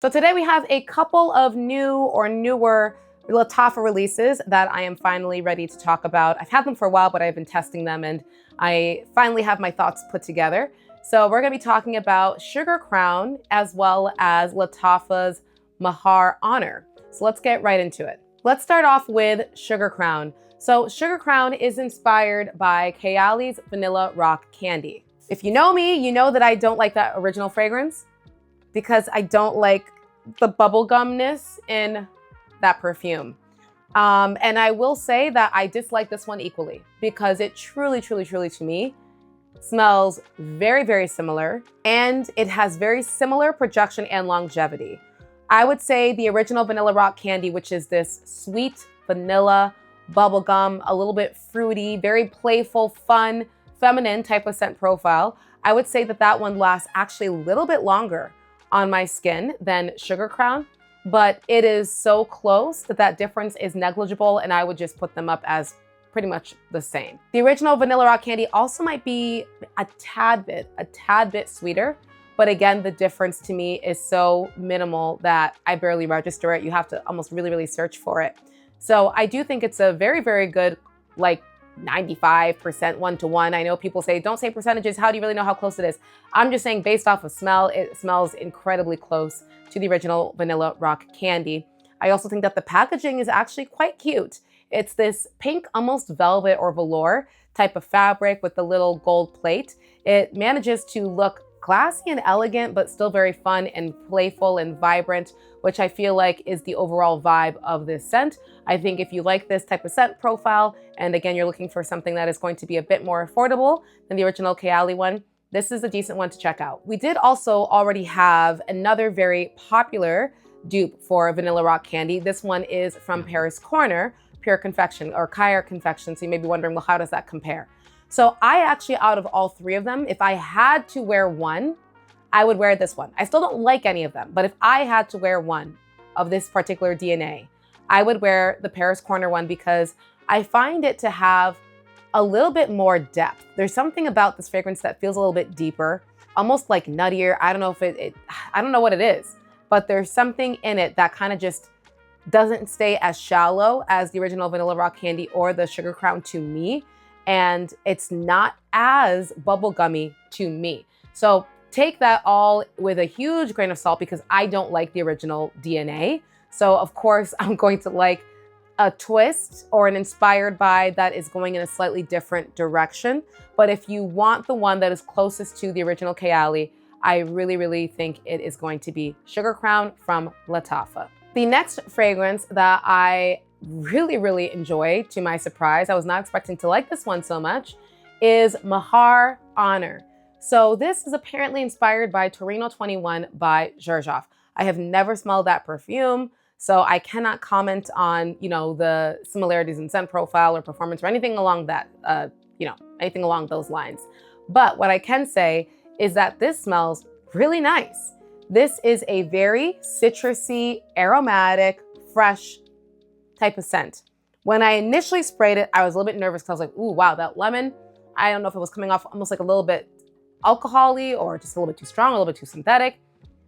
So today we have a couple of new or newer Lattafa releases that I am finally ready to talk about. I've had them for a while, but I've been testing them and I finally have my thoughts put together. So we're gonna be talking about Sugar Crown as well as Lattafa's Maahir Honor. So let's get right into it. Let's start off with Sugar Crown. So Sugar Crown is inspired by Kayali's Vanilla Rock Candy. If you know me, you know that I don't like that original fragrance, because I don't like the bubblegumness in that perfume. And I will say that I dislike this one equally because it truly to me smells very, very similar, and it has very similar projection and longevity. I would say the original Vanilla Rock Candy, which is this sweet vanilla bubblegum, a little bit fruity, very playful, fun, feminine type of scent profile. I would say that that one lasts actually a little bit longer on my skin than Sugar Crown, but it is so close that that difference is negligible, and I would just put them up as pretty much the same. The original Vanilla Rock Candy also might be a tad bit sweeter, but again, the difference to me is so minimal that I barely register it. You have to almost really search for it. So I do think it's a very good, like 95% 1-to-1. I know people say, don't say percentages. How do you really know how close it is? I'm just saying based off of smell, it smells incredibly close to the original Vanilla Rock Candy. I also think that the packaging is actually quite cute. It's this pink, almost velvet or velour type of fabric with the little gold plate. It manages to look classy and elegant, but still very fun and playful and vibrant, which I feel like is the overall vibe of this scent. I think if you like this type of scent profile, and again, you're looking for something that is going to be a bit more affordable than the original Kayali one, this is a decent one to check out. We did also already have another very popular dupe for Vanilla Rock Candy. This one is from Paris Corner, Pure Confection, or Kair Confection. So you may be wondering, well, how does that compare? So I actually, out of all three of them, if I had to wear one, I would wear this one. I still don't like any of them, but if I had to wear one of this particular DNA, I would wear the Paris Corner one because I find it to have a little bit more depth. There's something about this fragrance that feels a little bit deeper, almost like nuttier. I don't know if I don't know what it is, but there's something in it that kind of just doesn't stay as shallow as the original Vanilla Rock Candy or the Sugar Crown to me. And it's not as bubblegummy to me. So take that all with a huge grain of salt because I don't like the original DNA. So of course I'm going to like a twist or an inspired by that is going in a slightly different direction. But if you want the one that is closest to the original Kayali, I really think it is going to be Sugar Crown from Lattafa. The next fragrance that I really enjoy, to my surprise, I was not expecting to like this one so much, is Maahir Honor. So this is apparently inspired by Torino 21 by Xerjoff. I have never smelled that perfume, so I cannot comment on, the similarities in scent profile or performance or anything along that, anything along those lines. But what I can say is that this smells really nice. This is a very citrusy, aromatic, fresh type of scent. When I initially sprayed it, I was a little bit nervous because I was like, ooh, wow, that lemon. I don't know if it was coming off almost like a little bit alcohol-y or just a little bit too strong, a little bit too synthetic.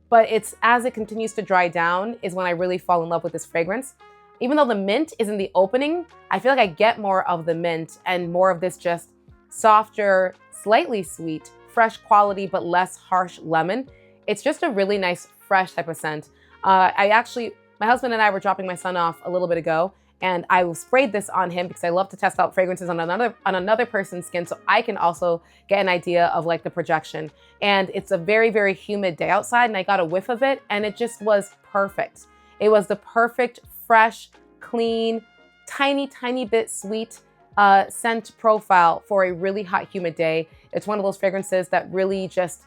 But it's as it continues to dry down is when I really fall in love with this fragrance. Even though the mint is in the opening, I feel like I get more of the mint and more of this just softer, slightly sweet, fresh quality, but less harsh lemon. It's just a really nice, fresh type of scent. My husband and I were dropping my son off a little bit ago, and I sprayed this on him because I love to test out fragrances on another person's skin so I can also get an idea of like the projection. And it's a very humid day outside, and I got a whiff of it, and it just was perfect. It was the perfect, fresh, clean, tiny bit sweet scent profile for a really hot, humid day. It's one of those fragrances that really just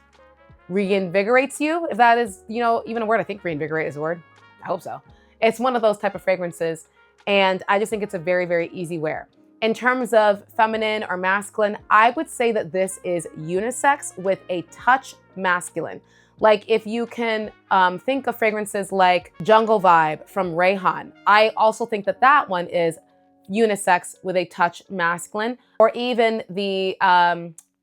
reinvigorates you, if that is, even a word. I think reinvigorate is a word. I hope so. It's one of those type of fragrances, and I just think it's a very easy wear. In terms of feminine or masculine, I would say that this is unisex with a touch masculine. Like if you can think of fragrances like Jungle Vibe from Rayhan, I also think that that one is unisex with a touch masculine. Or even the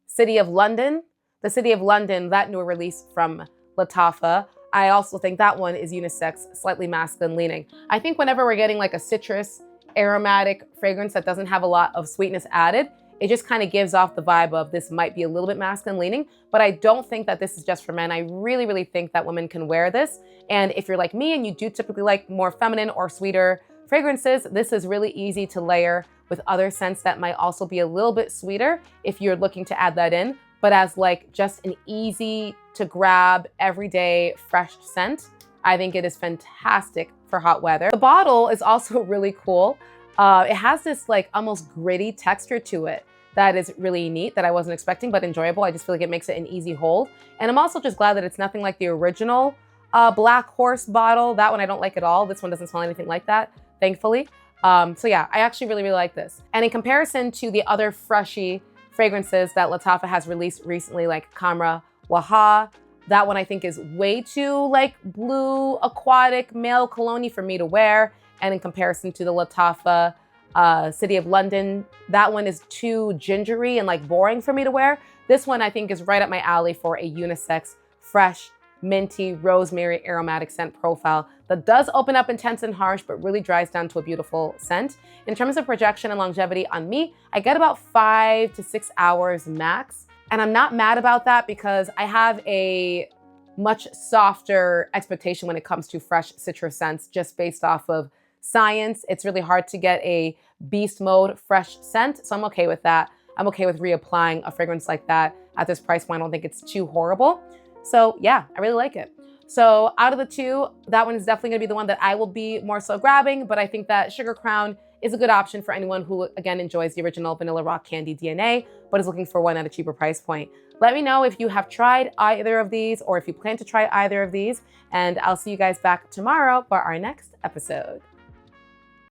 City of London, that newer release from Lattafa, I also think that one is unisex, slightly masculine leaning. I think whenever we're getting like a citrus aromatic fragrance that doesn't have a lot of sweetness added, it just kind of gives off the vibe of this might be a little bit masculine leaning, but I don't think that this is just for men. I really, really think that women can wear this. And if you're like me and you do typically like more feminine or sweeter fragrances, this is really easy to layer with other scents that might also be a little bit sweeter if you're looking to add that in. But as like just an easy to grab everyday fresh scent, I think it is fantastic for hot weather. The bottle is also really cool. It has this like almost gritty texture to it that is really neat, that I wasn't expecting, but enjoyable. I just feel like it makes it an easy hold. And I'm also just glad that it's nothing like the original Black Horse bottle. That one I don't like at all. This one doesn't smell anything like that, thankfully. So yeah, I actually really, really like this. And in comparison to the other freshy fragrances that Lattafa has released recently, like Kamra Waha, that one I think is way too like blue, aquatic, male cologne for me to wear. And in comparison to the Lattafa City of London, that one is too gingery and like boring for me to wear. This one I think is right up my alley for a unisex, fresh, minty, rosemary aromatic scent profile that does open up intense and harsh, but really dries down to a beautiful scent. In terms of projection and longevity on me, I get about 5 to 6 hours max. And I'm not mad about that because I have a much softer expectation when it comes to fresh citrus scents just based off of science. It's really hard to get a beast mode fresh scent, so I'm okay with that. I'm okay with reapplying a fragrance like that at this price point. I don't think it's too horrible. So yeah, I really like it. So out of the two, that one is definitely gonna be the one that I will be more so grabbing, but I think that Sugar Crown is a good option for anyone who, again, enjoys the original Vanilla Rock Candy DNA, but is looking for one at a cheaper price point. Let me know if you have tried either of these or if you plan to try either of these, and I'll see you guys back tomorrow for our next episode.